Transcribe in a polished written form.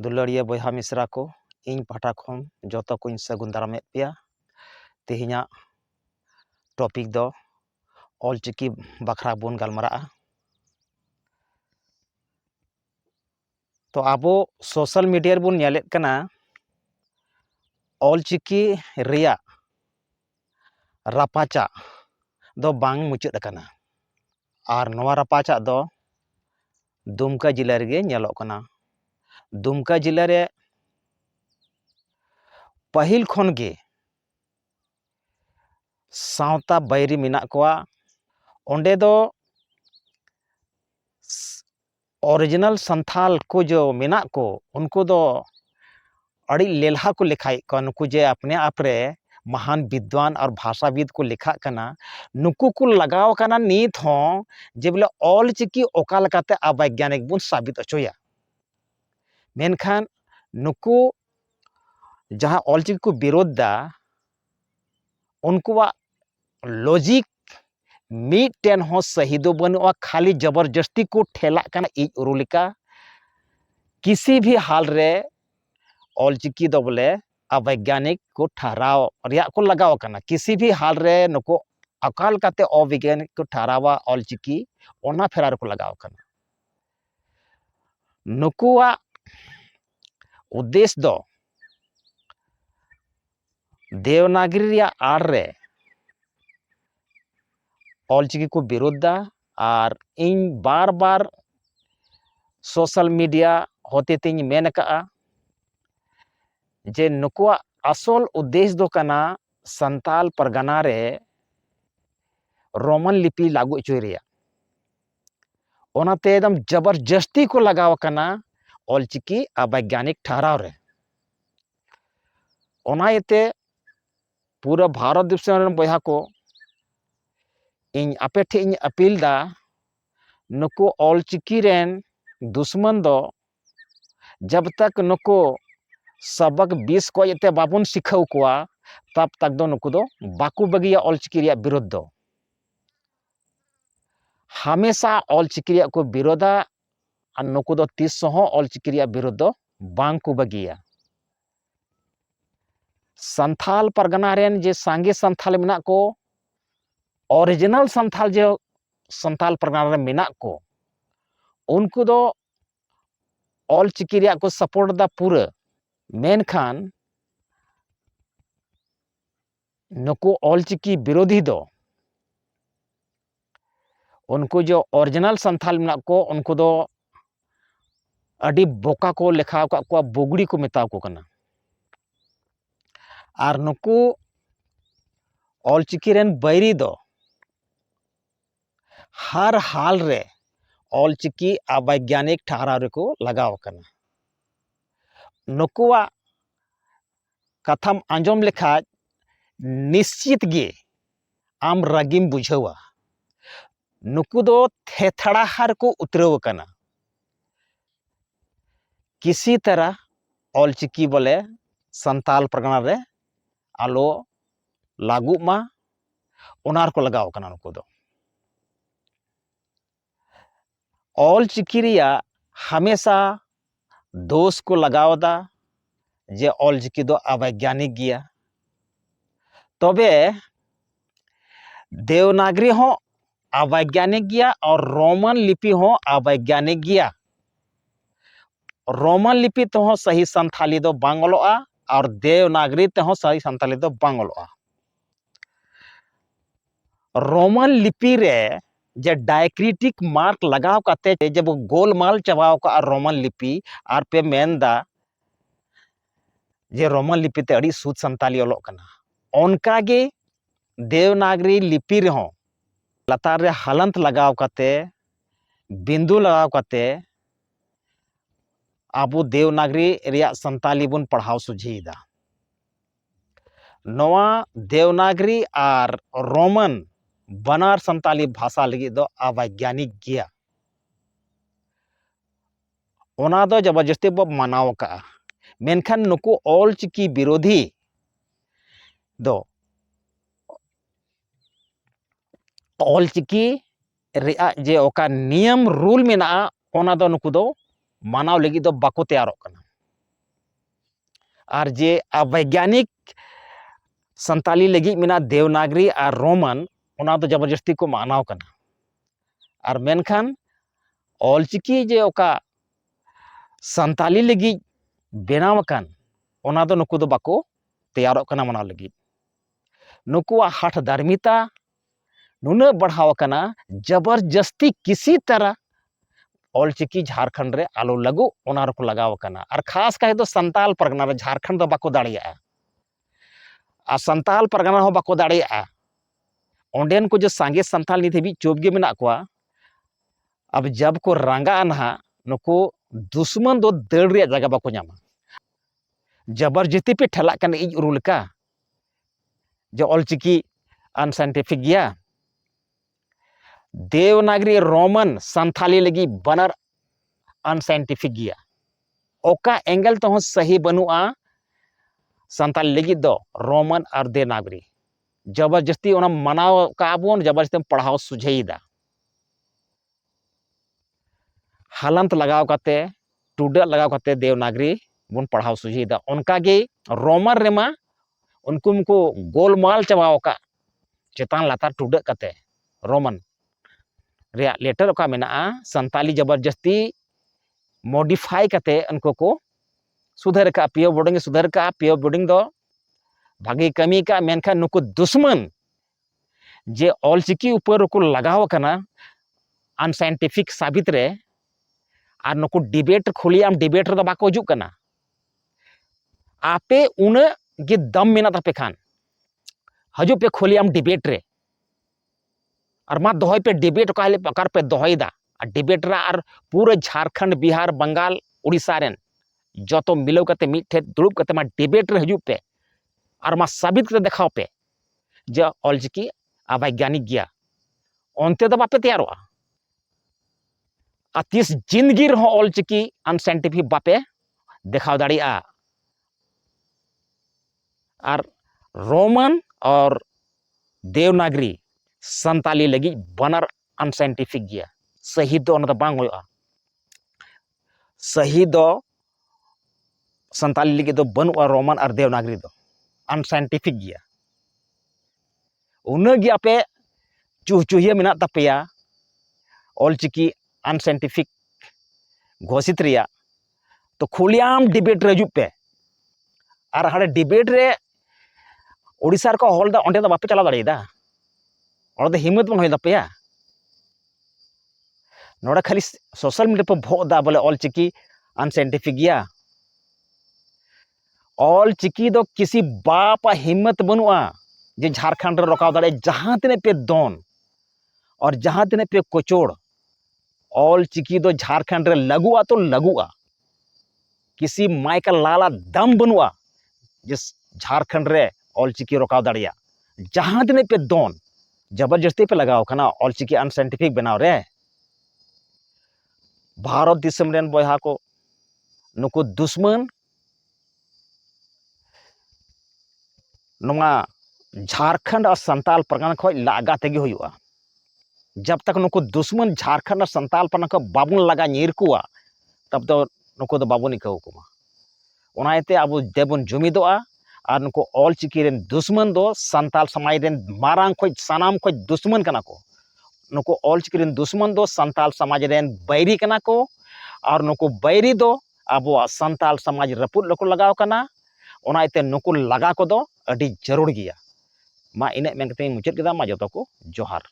दुलारिया बयहा मिश्रा को इन पाठा खन जो को सगुन दारामेद पे तेहना टॉपिक दो ऑलचिकी बखरा बन गलमारा। तो आबो सोशल मीडिया बन नेलेद कना ऑलचिकी रिया रापाचा दो बांग मुचाद कना और नवा रापाचा दो दुमका जिला रे नेलोग कना। दुमका जिला रे पहिल खन गे सावता बैरी मिना कोआ ओंडे दो ओरिजिनल संथाल को जो मिना को उनको दो अड़ी लेल्हा को लिखाई को नुकु जे अपने आप रे महान विद्वान और भाषाविद को लिखा कना नुकु को लगाव कना नीत हों जे बोले ऑलचिकी ओका लकाते अवैज्ञानिक बुन साबित अचोया। मेनखान नुकु जहाँ ऑलचिकी को विरोध दा उनको लॉजिक मीटेन हो सही दो बनुआ खाली जबरदस्ती को ठेला कना इज उरुलिका किसी भी हाल रे ऑलचिकी दो बोले अवैज्ञानिक को ठहराव रिया को लगाव कना किसी भी हाल रे नुको अकाल काते अवैज्ञानिक को ठहरावा ऑलचिकी ओना फेरार को लगाव कना। नुकुआ उद्देश्य दो देवनागरी रिया आड़ रे ऑलचिकी को विरोधा और इन बार बार सोशल मीडिया होते तीन मेन का जे नुकुआ असल उद्देश्य दो कना संताल परगना रे रोमन लिपि लागू चोरिया ओनाते एकदम जबरदस्ती को लगाव कना ऑलचिकी अवैज्ञानिक ठहराव रे ओनाते पूरा भारत दिवस बया को इन आपे ठे इन अपील दा नुको ऑलचिकी रेन दुश्मन दो जब तक नुको सबक 20 को ये बाबुन सिखाव कोआ तब तक दो नुको दो बाकू बगिया ऑलचिकी रिया विरोध दो हमेशा ऑलचिकी रिया को विरोधा और नुको दो 30 ऑलचिकी रिया विरोध दो बांग को बगिया। संथाल परगना रेन जे सांगे संथाल मिना को ओरिजिनल संथाल जो संथाल परगना रे मिना को उनको दो ऑलचिकी रिया को सपोर्ट दा पूरा मेनखान नुको ऑलचिकी विरोधी दो उनको जो ओरिजिनल संथाल मिना को उनको दो अड़ी बोका को लेखा को बुगड़ी को मेताव को कना और नुको ऑलचिकी रेन बैरी दो हर हाल रे ऑलचिकी अवैज्ञानिक ठहराव रे को लगाव कना। नुकुआ कथम आंजम लेखा निश्चित गे आम रागिम बुझावा नुकु दो थेथड़ा हर को उतरव कना किसी तरह ऑलचिकी बोले संताल परगना रे आलो लागू मा ओनार को लगाव कना नुकु दो ऑलचिकी रिया हमेशा दोष को लगाव दा जे ऑलचिकी दो अवैज्ञानिक गिया तबे देवनागरी हो अवैज्ञानिक गिया और रोमन लिपि हो अवैज्ञानिक गिया। रोमन लिपि तो हो सही संथाली दो बांगलोआ और देवनागरी ते हो सही संथाली दो बांगलोआ। रोमन लिपि रे जे डायक्रिटिक मार्क लगाव काते जब गोलमाल चबाव का रोमन लिपि और पे मेनदा जे रोमन लिपि ते अड़ी सुद संताली ओलोग कना उनका गे देवनागरी लिपि रे हो लतार रे हलंत लगाव काते बिंदु लगाव काते आबू देवनागरी रिया संताली बुन पढ़ाव सुझीदा नवा देवनागरी और रोमन बनार संताली भाषा लगी दो अवैज्ञानिक गिया ओना दो जबरदस्ती बो मनाव का मेनखान नुकु ऑलचिकी विरोधी दो ऑलचिकी रिया जे ओका नियम रूल मेना ओना दो नुकु दो मानाव लगी दो बाको तैयारोग कना और जे अवैज्ञानिक संताली लगी मेना देवनागरी और रोमन ओना तो जबरदस्ती को मानाव कना और मेनखान ऑलचिकी जे ओका संताली लगी बेनाव कान ओना तो नुकु दो बाको तैयारों कना मनाव लगी नुकुआ हठ धर्मिता नुना बढ़ाव कना जबरदस्ती किसी तरह ऑलचिकी झारखंड रे आलो लगू ओना रको लगाव कना और खास कहे तो संताल परगना रे झारखंड दो बाको दाड़िया आ संताल परगना हो बाको दाड़िया ओंडेन को जो सांगे संताल नित भी चोबगे मेना कोआ अब जब को रंगा नहा नुको दुश्मन दो दड़ रे जगह बाको नामा जबरदस्ती पे ठेला कन इज रूल का जो ऑलचिकी अनसाइंटिफिक गया देवनागरी रोमन संथाली लगी बनर अनसाइंटिफिक गया ओका एंगल तो सही बनुआ संताली लगी दो रोमन और देवनागरी जबरदस्ती ओना मनाव काबोन जबरदस्ती पढ़ाओ सुझेदा हालंत लगाव काते टूडा लगाव काते देवनागरी बन पढ़ाओ सुझेदा उनका गे रोमन रेमा उनको गोलमाल चबाव का चेतान लातार टूडा काते रोमन रे लेटर ओका मेना संताली जबरदस्ती मॉडिफाई काते उनको को सुधार का पियो बोर्डिंग दो भागी कमी का मेनखा नुको दुश्मन जे ऑलचिकी ऊपर को लगाव कना अनसाइंटिफिक साबित रे और नुको डिबेट खुलियाम डिबेट रे बाको हजु कना आपे उना गे दम मेना तापे खान हजु पे खुलियाम डिबेट रे और मा दोहय पे डिबेट काले प्रकार पे दोहयदा और डिबेट रा और पूरा झारखंड बिहार बंगाल उड़ीसा रेन जतो मिलो कते मिठे दुड़ुब कते मा डिबेट रे हजु पे और मा साबित कर देखाओ पे जे ऑलचिकी अवैज्ञानिक गया ओनते दो बापे तैयारोआ तीस जिंदगी रहो ऑलचिकी अनसाइंटिफिक बापे देखाव दाड़िया और रोमन और देवनागरी संताली लगी बनर अनसाइंटिफिक गया सही दो ओना बांग होया सही दो संताली लगी दो बनुआ रोमन और देवनागरी दो अनसाइंटिफिक गया उना गया पे चुहचुहिया मेना तपेया ऑलचिकी अनसाइंटिफिक घोषित रिया तो खुलियाम डिबेट रे पे और हाड़े डिबेट रे उड़ीसा को हॉल दा ओंडे दा बापे चला दाड़ेदा और दा हिम्मत बंग होय पेया नोड़ा खाली सोशल मीडिया पे भोदा बोले ऑलचिकी अनसाइंटिफिक गया ऑलचिकी दो किसी बाप हिम्मत बनुआ जे झारखंड रे रोकाव दाड़े जहां तिने पे दोन और जहां तिने पे कोचोड़ ऑलचिकी दो झारखंड रे लगुआ तो लगुआ किसी माय का लाला दम बनुआ जिस झारखंड रे ऑलचिकी रोकाव दाड़िया जहां तिने पे दोन जबरदस्ती पे लगाव कना ऑलचिकी अनसाइंटिफिक बनाव रे भारत दिसम रेन बयहा को नुको दुश्मन नोमा झारखंड और संताल परगना खो लागा तेगे हुआ जब तक नुको दुश्मन झारखंड और संताल परगना को बाबुन लगा निरकुआ तब तो नुको दो बाबुन इकाउ कुमा ओनाते अब देबन जुमिदोआ और नुको ऑलचिकी रेन दुश्मन दो संताल समाज रेन मारांग खो सानाम खो दुश्मन कना को नुको ऑलचिकी रेन दुश्मन दो संताल समाज रेन बैरी कना को और नुको बैरी दो अब संताल समाज रपुद लको लगाव कना ओनाते नुको लगा को दो अड़ी जरूर गया मा इने मेन कते मुचाद केदा मा जतो को जोहार।